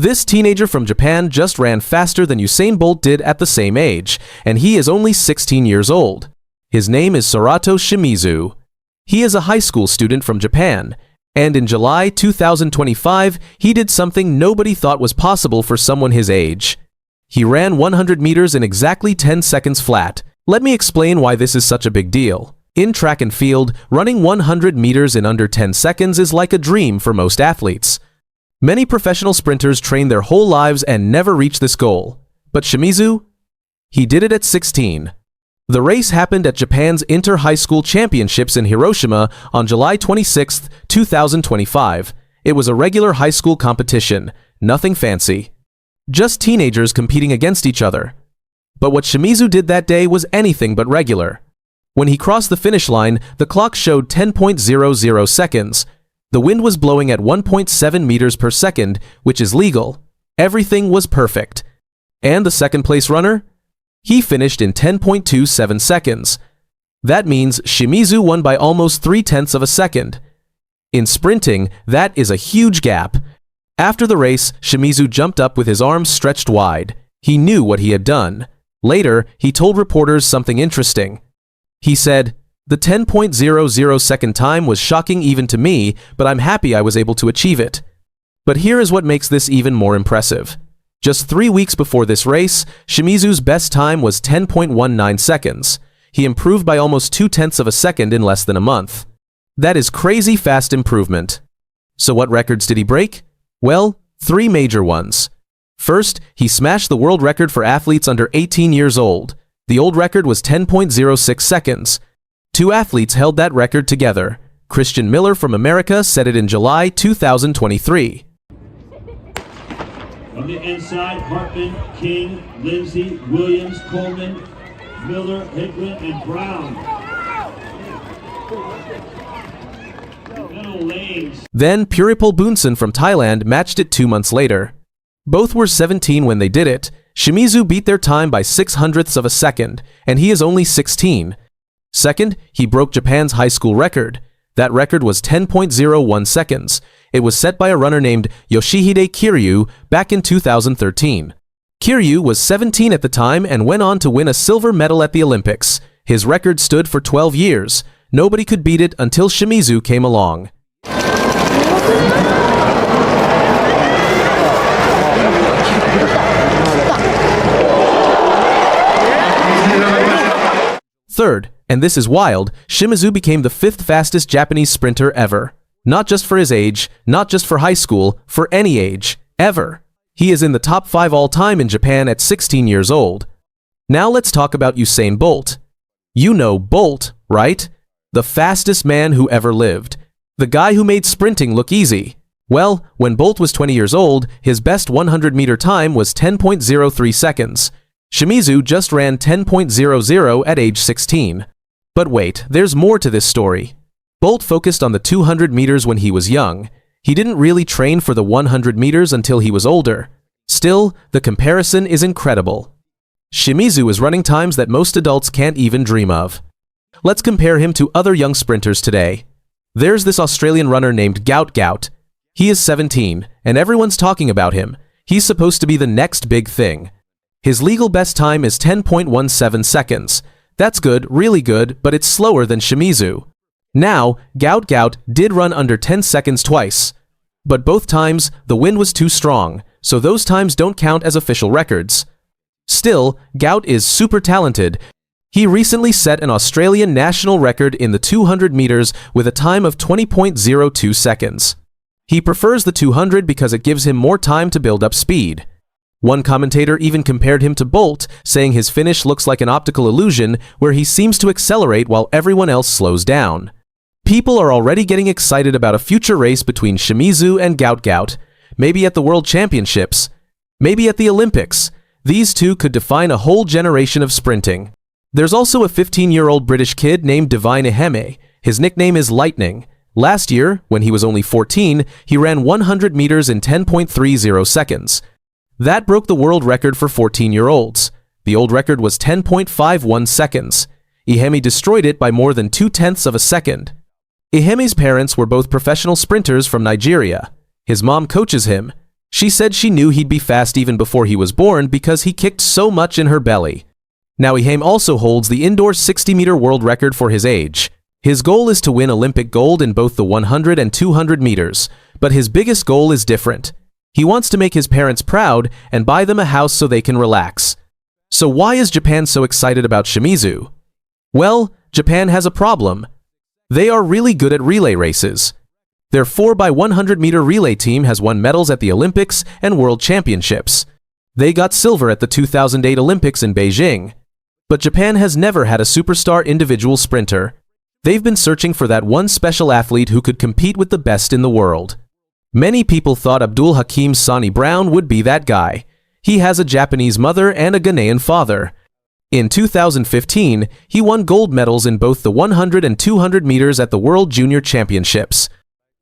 This teenager from Japan just ran faster than Usain Bolt did at the same age, and he is only 16 years old. His name is Sorato Shimizu. He is a high school student from Japan, and in July 2025, he did something nobody thought was possible for someone his age. He ran 100 meters in exactly 10 seconds flat. Let me explain why this is such a big deal. In track and field, running 100 meters in under 10 seconds is like a dream for most athletes. Many professional sprinters train their whole lives and never reach this goal. But Shimizu? He did it at 16. The race happened at Japan's Inter-High School Championships in Hiroshima on July 26, 2025. It was a regular high school competition, nothing fancy. Just teenagers competing against each other. But what Shimizu did that day was anything but regular. When he crossed the finish line, the clock showed 10.00 seconds. The wind was blowing at 1.7 meters per second, which is legal. Everything was perfect. And the second-place runner? He finished in 10.27 seconds. That means Shimizu won by almost 0.3 of a second. In sprinting, that is a huge gap. After the race, Shimizu jumped up with his arms stretched wide. He knew what he had done. Later, he told reporters something interesting. He said, "The 10.00 second time was shocking even to me, but I'm happy I was able to achieve it." But here is what makes this even more impressive. Just 3 weeks before this race, Shimizu's best time was 10.19 seconds. He improved by almost 0.2 of a second in less than a month. That is crazy fast improvement. So what records did he break? Well, 3 major ones. First, he smashed the world record for athletes under 18 years old. The old record was 10.06 seconds. 2 athletes held that record together. Christian Miller from America set it in July 2023. On the inside, Hartman, King, Lindsay, Williams, Coleman, Miller, Hicklin, and Brown. Then Puripol Bunsan from Thailand matched it 2 months later. Both were 17 when they did it. Shimizu beat their time by 0.06 of a second, and he is only 16. Second, he broke Japan's high school record. That record was 10.01 seconds. It was set by a runner named Yoshihide Kiryu back in 2013. Kiryu was 17 at the time and went on to win a silver medal at the Olympics. His record stood for 12 years. Nobody could beat it until Shimizu came along. Third, and this is wild, Shimizu became the 5th fastest Japanese sprinter ever. Not just for his age, not just for high school, for any age, ever. He is in the top 5 all time in Japan at 16 years old. Now let's talk about Usain Bolt. You know Bolt, right? The fastest man who ever lived. The guy who made sprinting look easy. Well, when Bolt was 20 years old, his best 100-meter time was 10.03 seconds. Shimizu just ran 10.00 at age 16. But wait, there's more to this story. Bolt focused on the 200 meters when he was young. He didn't really train for the 100 meters until he was older. Still, the comparison is incredible. Shimizu is running times that most adults can't even dream of. Let's compare him to other young sprinters today. There's this Australian runner named Gout. He is 17, and everyone's talking about him. He's supposed to be the next big thing. His legal best time is 10.17 seconds. That's good, really good, but it's slower than Shimizu. Now, Gout did run under 10 seconds twice. But both times, the wind was too strong, so those times don't count as official records. Still, Gout is super talented. He recently set an Australian national record in the 200 meters with a time of 20.02 seconds. He prefers the 200 because it gives him more time to build up speed. One commentator even compared him to Bolt, saying his finish looks like an optical illusion where he seems to accelerate while everyone else slows down. People are already getting excited about a future race between Shimizu and Gout. Maybe at the World Championships. Maybe at the Olympics. These two could define a whole generation of sprinting. There's also a 15-year-old British kid named Iheme. His nickname is Lightning. Last year, when he was only 14, he ran 100 meters in 10.30 seconds. That broke the world record for 14-year-olds. The old record was 10.51 seconds. Iheme destroyed it by more than 0.2 of a second. Iheme's parents were both professional sprinters from Nigeria. His mom coaches him. She said she knew he'd be fast even before he was born because he kicked so much in her belly. Now Iheme also holds the indoor 60-meter world record for his age. His goal is to win Olympic gold in both the 100 and 200 meters, but his biggest goal is different. He wants to make his parents proud and buy them a house so they can relax. So why is Japan so excited about Shimizu? Well, Japan has a problem. They are really good at relay races. Their 4x100-meter relay team has won medals at the Olympics and World Championships. They got silver at the 2008 Olympics in Beijing. But Japan has never had a superstar individual sprinter. They've been searching for that one special athlete who could compete with the best in the world. Many people thought Abdul Hakim Sani Brown would be that guy. He has a Japanese mother and a Ghanaian father. In 2015, he won gold medals in both the 100 and 200 meters at the World Junior Championships.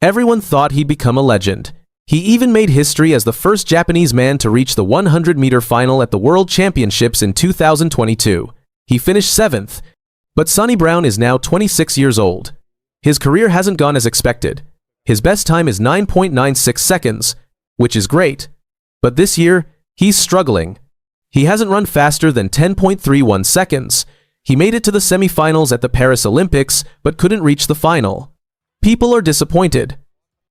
Everyone thought he'd become a legend. He even made history as the first Japanese man to reach the 100-meter final at the World Championships in 2022. He finished 7th. But Sani Brown is now 26 years old. His career hasn't gone as expected. His best time is 9.96 seconds, which is great. But this year, he's struggling. He hasn't run faster than 10.31 seconds. He made it to the semifinals at the Paris Olympics, but couldn't reach the final. People are disappointed.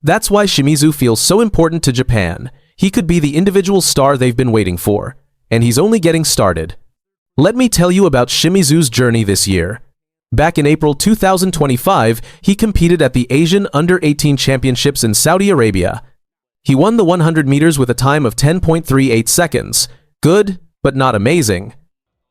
That's why Shimizu feels so important to Japan. He could be the individual star they've been waiting for, and he's only getting started. Let me tell you about Shimizu's journey this year. Back in April 2025, he competed at the Asian Under-18 Championships in Saudi Arabia. He won the 100 meters with a time of 10.38 seconds. Good, but not amazing.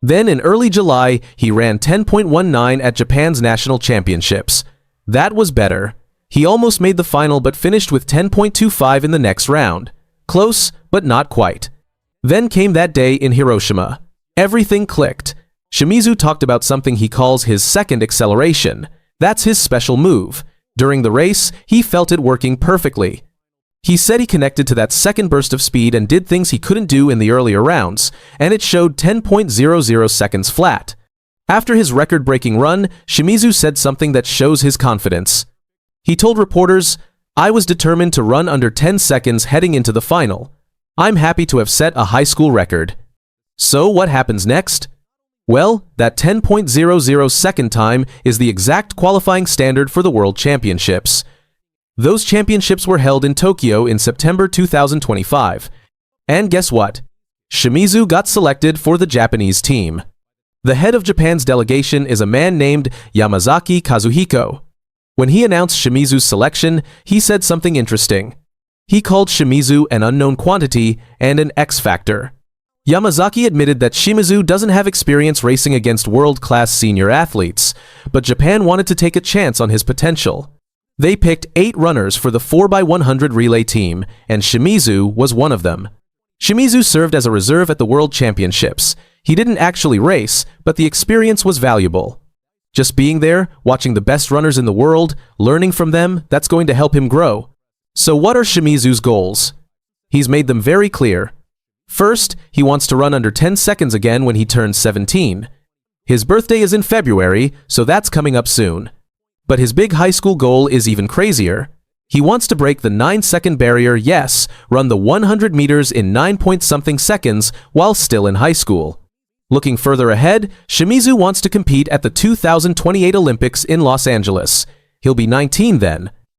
Then in early July, he ran 10.19 at Japan's national championships. That was better. He almost made the final but finished with 10.25 in the next round. Close, but not quite. Then came that day in Hiroshima. Everything clicked. Shimizu talked about something he calls his second acceleration. That's his special move. During the race, he felt it working perfectly. He said he connected to that second burst of speed and did things he couldn't do in the earlier rounds, and it showed 10.00 seconds flat. After his record-breaking run, Shimizu said something that shows his confidence. He told reporters, "I was determined to run under 10 seconds heading into the final. I'm happy to have set a high school record." So what happens next? Well, that 10.00 second time is the exact qualifying standard for the World Championships. Those championships were held in Tokyo in September 2025. And guess what? Shimizu got selected for the Japanese team. The head of Japan's delegation is a man named Yamazaki Kazuhiko. When he announced Shimizu's selection, he said something interesting. He called Shimizu an unknown quantity and an X factor. Yamazaki admitted that Shimizu doesn't have experience racing against world-class senior athletes, but Japan wanted to take a chance on his potential. They picked 8 runners for the 4x100 relay team, and Shimizu was one of them. Shimizu served as a reserve at the World Championships. He didn't actually race, but the experience was valuable. Just being there, watching the best runners in the world, learning from them, that's going to help him grow. So what are Shimizu's goals? He's made them very clear. First, he wants to run under 10 seconds again when he turns 17. His birthday is in February, so that's coming up soon. But his big high school goal is even crazier. He wants to break the 9-second barrier, yes, run the 100 meters in 9-point-something seconds while still in high school. Looking further ahead, Shimizu wants to compete at the 2028 Olympics in Los Angeles. He'll be 19 then.